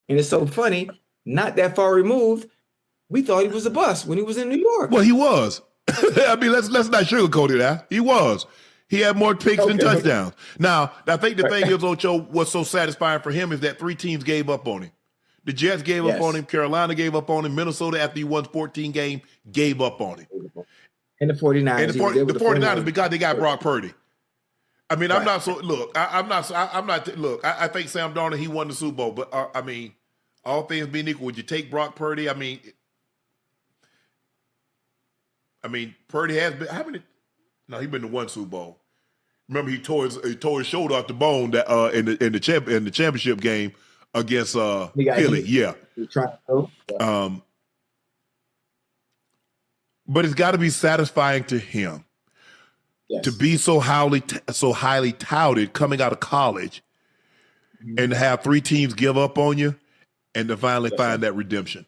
And it's so funny, not that far removed, we thought he was a bust when he was in New York. Well, he was. I mean, let's not sugarcoat it. Now he was. He had more picks than touchdowns. Now, I think the thing is, Ocho, what's so satisfying for him is that 3 teams gave up on him. The Jets gave up on him. Carolina gave up on him. Minnesota, after he won 14 games, gave up on him. And the 49ers. And the 49ers because they got Brock Purdy. I mean, I'm not so. Look, I'm not. Look, I think Sam Darnold, he won the Super Bowl, but I mean, all things being equal, would you take Brock Purdy? I mean, Purdy has been how many? No, he's been to 1 Super Bowl. Remember, he tore his shoulder off the bone that in the championship game against Philly. Yeah. But it's got to be satisfying to him to be so highly touted coming out of college, and to have 3 teams give up on you, and to finally find that redemption.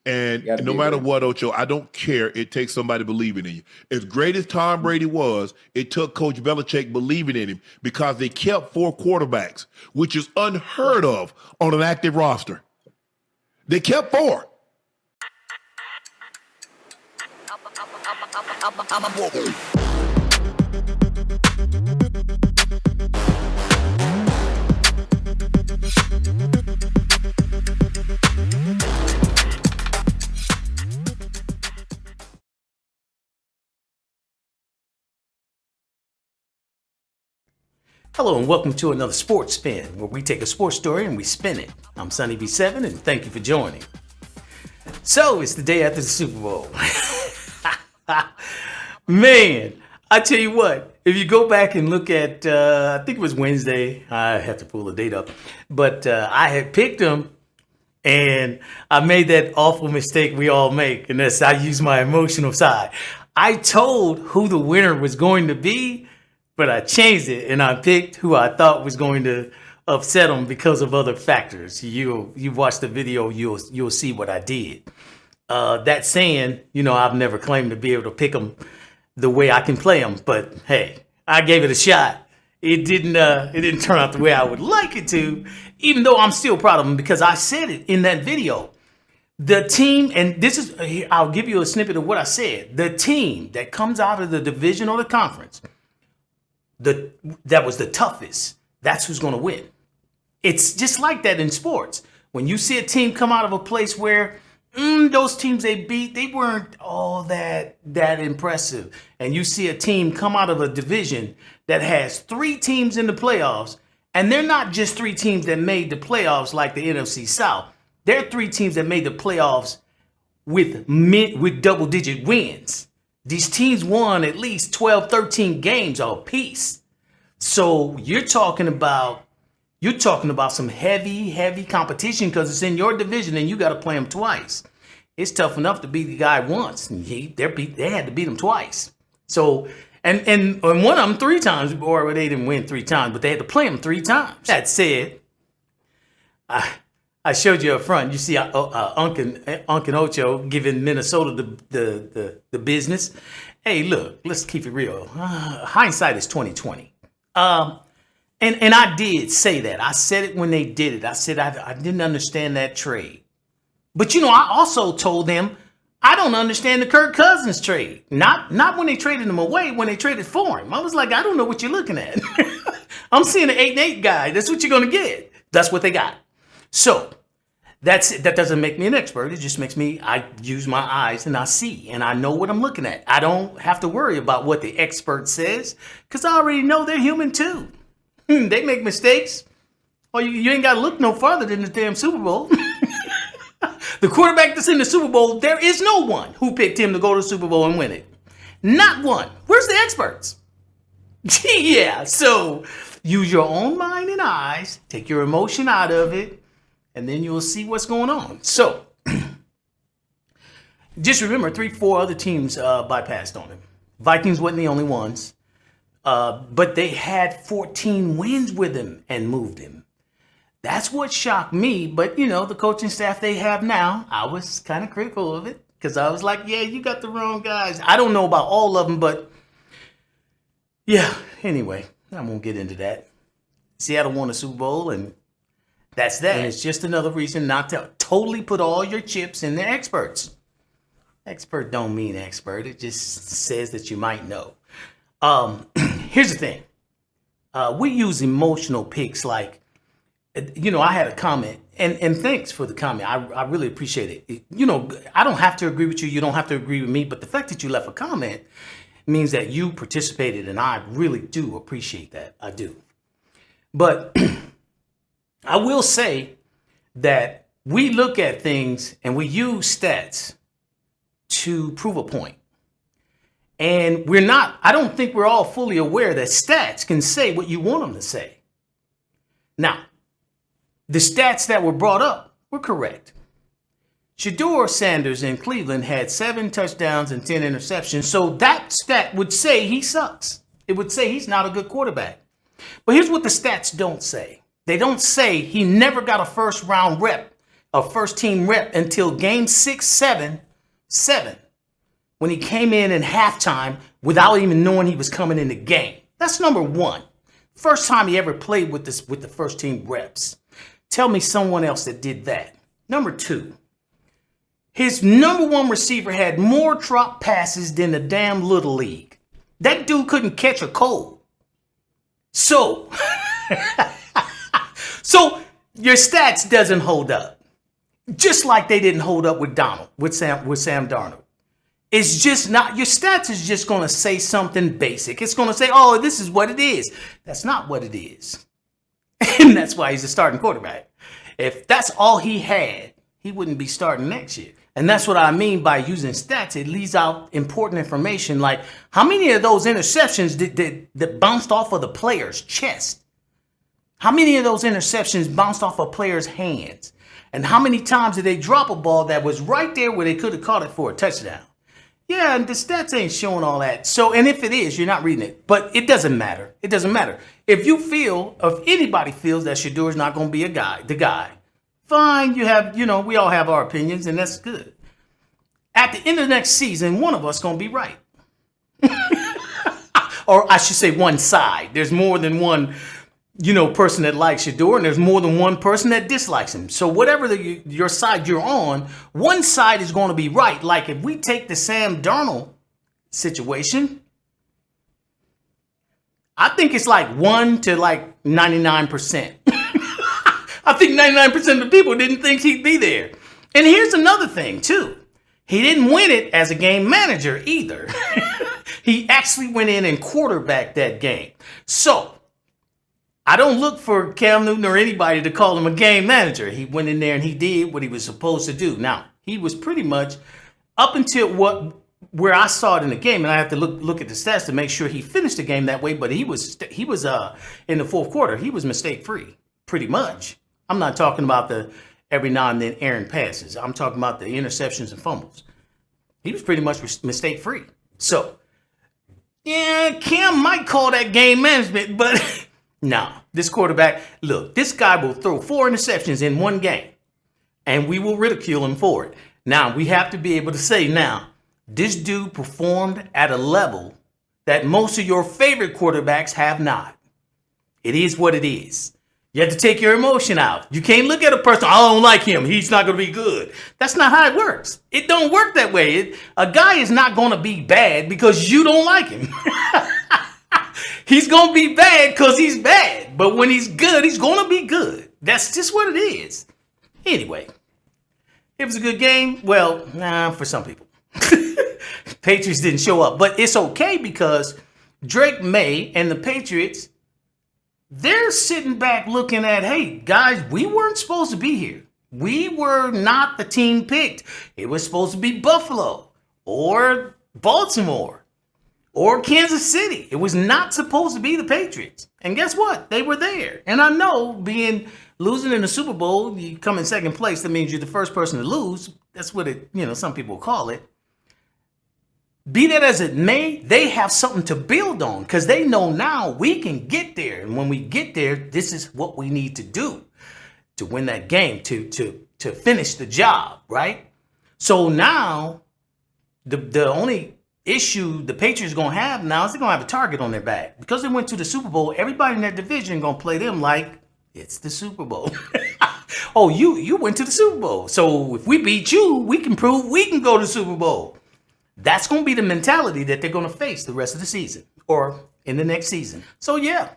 And no matter what, Ocho, I don't care. It takes somebody believing in you. As great as Tom Brady was, it took Coach Belichick believing in him because they kept 4 quarterbacks, which is unheard of on an active roster. They kept 4. Hello and welcome to another Sports Spin, where we take a sports story and we spin it. I'm Sun-EB7 and thank you for joining. So it's the day after the Super Bowl. Man, I tell you what, if you go back and look at, I think it was Wednesday, I have to pull the date up, but I had picked them and I made that awful mistake we all make, and that's I use my emotional side. I told who the winner was going to be, but I changed it and I picked who I thought was going to upset them because of other factors. You watch the video, you'll see what I did. That saying, I've never claimed to be able to pick them the way I can play them, but hey, I gave it a shot. It didn't turn out the way I would like it to, even though I'm still proud of them because I said it in that video. The team, and I'll give you a snippet of what I said. The team that comes out of the division or the conference, that was the toughest, that's who's going to win. It's just like that in sports. When you see a team come out of a place where those teams they beat, they weren't all that impressive. And you see a team come out of a division that has 3 teams in the playoffs, and they're not just 3 teams that made the playoffs like the NFC South. They're 3 teams that made the playoffs with double-digit wins. These teams won at least 12, 13 games apiece. So you're talking about some heavy competition because it's in your division and you got to play them twice. It's tough enough to beat the guy once, and they had to beat him twice. So and one of them 3 times, or they didn't win 3 times, but they had to play him 3 times. That said, I showed you up front. You see Unc and Ocho giving Minnesota the business. Hey, look, let's keep it real. Hindsight is 20/20. And I did say that. I said it when they did it. I said I didn't understand that trade. But I also told them I don't understand the Kirk Cousins trade. Not when they traded him away, when they traded for him. I was like, I don't know what you're looking at. I'm seeing an 8-8 guy. That's what you're gonna get. That's what they got. So that's it. That doesn't make me an expert. It just makes me, I use my eyes and I see and I know what I'm looking at. I don't have to worry about what the expert says because I already know they're human too. They make mistakes. Or you ain't got to look no farther than the damn Super Bowl. The quarterback that's in the Super Bowl, there is no one who picked him to go to the Super Bowl and win it. Not one. Where's the experts? Yeah, so use your own mind and eyes, take your emotion out of it, and then you'll see what's going on. So, just remember, 3-4 other teams bypassed on him. Vikings wasn't the only ones, but they had 14 wins with him and moved him. That's what shocked me, but the coaching staff they have now, I was kind of critical of it because I was like, yeah, you got the wrong guys. I don't know about all of them, but yeah, anyway, I won't get into that. Seattle won a Super Bowl, and That's that. And it's just another reason not to totally put all your chips in the experts. Expert don't mean expert. It just says that you might know. Here's the thing. We use emotional picks like, I had a comment, and thanks for the comment. I really appreciate it. I don't have to agree with you. You don't have to agree with me. But the fact that you left a comment means that you participated, and I really do appreciate that. I do. But I will say that we look at things and we use stats to prove a point. And I don't think we're all fully aware that stats can say what you want them to say. Now, the stats that were brought up were correct. Shedeur Sanders in Cleveland had 7 touchdowns and 10 interceptions. So that stat would say he sucks. It would say he's not a good quarterback. But here's what the stats don't say. They don't say he never got a first team rep until game 6-7, when he came in halftime without even knowing he was coming in the game. That's number one. First time he ever played with the first team reps. Tell me someone else that did that. Number two, his number one receiver had more drop passes than the damn Little League. That dude couldn't catch a cold. So your stats doesn't hold up. Just like they didn't hold up with Sam Darnold. It's just not, your stats is just going to say something basic. It's going to say, oh, this is what it is. That's not what it is. And that's why he's a starting quarterback. If that's all he had, he wouldn't be starting next year. And that's what I mean by using stats. It leaves out important information like how many of those interceptions that bounced off of the player's chest? How many of those interceptions bounced off a player's hands? And how many times did they drop a ball that was right there where they could have caught it for a touchdown? Yeah, and the stats ain't showing all that. So, and if it is, you're not reading it. But it doesn't matter. It doesn't matter. If anybody feels that Shedeur's not going to be the guy, fine. We all have our opinions, and that's good. At the end of the next season, one of us going to be right. Or I should say one side. There's more than one person that likes Shedeur, and there's more than one person that dislikes him. So whatever your side you're on, one side is going to be right. Like if we take the Sam Darnold situation, I think it's like 1 to like 99%. I think 99% of the people didn't think he'd be there. And here's another thing too. He didn't win it as a game manager either. He actually went in and quarterbacked that game. So I don't look for Cam Newton or anybody to call him a game manager. He went in there and he did what he was supposed to do. Now, he was pretty much up until where I saw it in the game, and I have to look at the stats to make sure he finished the game that way, but he was in the fourth quarter, he was mistake-free, pretty much. I'm not talking about the every now and then errant passes. I'm talking about the interceptions and fumbles. He was pretty much mistake-free. So, yeah, Cam might call that game management, but no, this quarterback, look, this guy will throw 4 interceptions in one game, and we will ridicule him for it. Now, we have to be able to say, this dude performed at a level that most of your favorite quarterbacks have not. It is what it is. You have to take your emotion out. You can't look at a person, I don't like him, he's not going to be good. That's not how it works. It don't work that way. A guy is not going to be bad because you don't like him. He's going to be bad because he's bad. But when he's good, he's going to be good. That's just what it is. Anyway, it was a good game. Well, for some people. Patriots didn't show up. But it's okay because Drake May and the Patriots, they're sitting back looking at, hey, guys, we weren't supposed to be here. We were not the team picked. It was supposed to be Buffalo or Baltimore or Kansas City. It was not supposed to be the Patriots. And guess what? They were there. And I know losing in the Super Bowl, you come in second place, that means you're the first person to lose. That's what some people call it. Be that as it may, they have something to build on because they know now we can get there. And when we get there, this is what we need to do to win that game, to finish the job, right? So now the only issue the Patriots going to have now is they're going to have a target on their back. Because they went to the Super Bowl, everybody in their division going to play them like it's the Super Bowl. oh, you went to the Super Bowl. So if we beat you, we can prove we can go to the Super Bowl. That's going to be the mentality that they're going to face the rest of the season or in the next season. So yeah,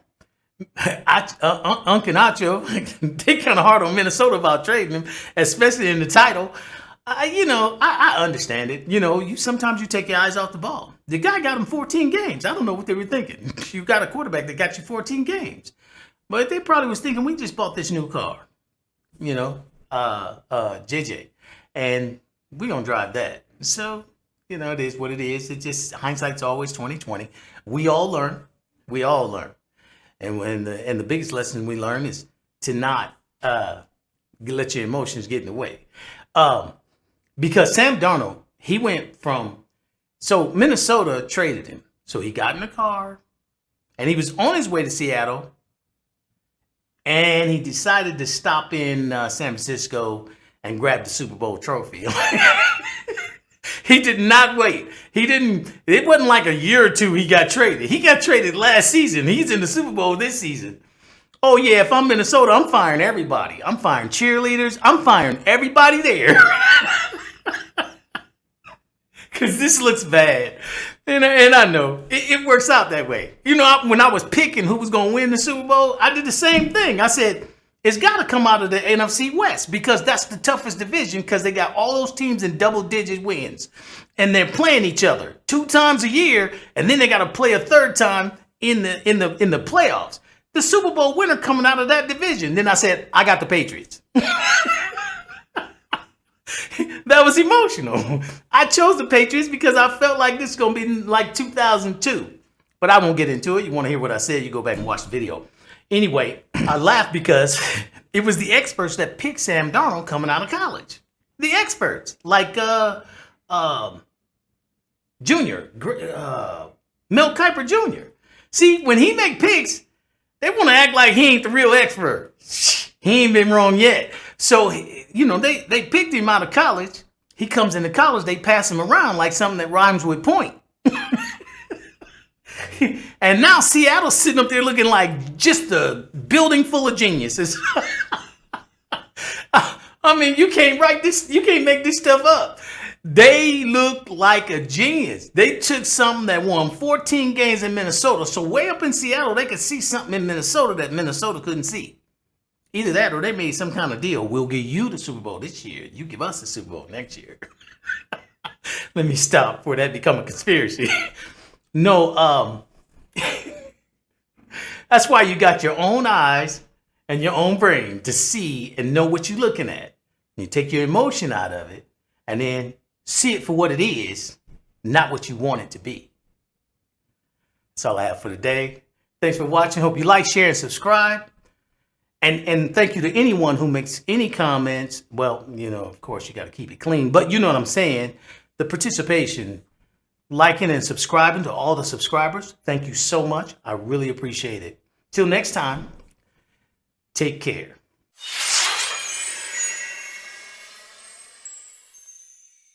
Unc and Acho, they kind of hard on Minnesota about trading him, especially in the title. I understand it. Sometimes you take your eyes off the ball. The guy got him 14 games. I don't know what they were thinking. You got a quarterback that got you 14 games. But they probably was thinking, we just bought this new car, JJ, and we gonna drive that. So, it is what it is. It's just hindsight's always 20/20. We all learn. And the biggest lesson we learn is to not let your emotions get in the way. Because Sam Darnold, he went from, so Minnesota traded him. So he got in the car and he was on his way to Seattle. And he decided to stop in San Francisco and grab the Super Bowl trophy. He did not wait. It wasn't like a year or two he got traded. He got traded last season. He's in the Super Bowl this season. Oh yeah, if I'm Minnesota, I'm firing everybody. I'm firing cheerleaders. I'm firing everybody there. Because this looks bad. And I know it works out that way. When I was picking who was going to win the Super Bowl, I did the same thing. I said, it's got to come out of the NFC West because that's the toughest division because they got all those teams in double-digit wins. And they're playing each other 2 times a year, and then they got to play a third time in the playoffs. The Super Bowl winner coming out of that division. Then I said, I got the Patriots. That was emotional. I chose the Patriots because I felt like this is going to be like 2002. But I won't get into it. You want to hear what I said, you go back and watch the video. Anyway, I laughed because it was the experts that picked Sam Darnold coming out of college. The experts, like Junior, Mel Kiper Jr. See, when he make picks, they want to act like he ain't the real expert. He ain't been wrong yet. So, they picked him out of college. He comes into college, they pass him around like something that rhymes with point. And now Seattle's sitting up there looking like just a building full of geniuses. I mean, you can't make this stuff up. They look like a genius. They took something that won 14 games in Minnesota. So way up in Seattle, they could see something in Minnesota that Minnesota couldn't see. Either that or they made some kind of deal. We'll give you the Super Bowl this year. You give us the Super Bowl next year. Let me stop before that become a conspiracy. No, that's why you got your own eyes and your own brain to see and know what you're looking at. You take your emotion out of it and then see it for what it is, not what you want it to be. That's all I have for today. Thanks for watching. Hope you like, share, and subscribe. And thank you to anyone who makes any comments. Well, of course, you got to keep it clean. But you know what I'm saying. The participation, liking and subscribing to all the subscribers. Thank you so much. I really appreciate it. Till next time, take care.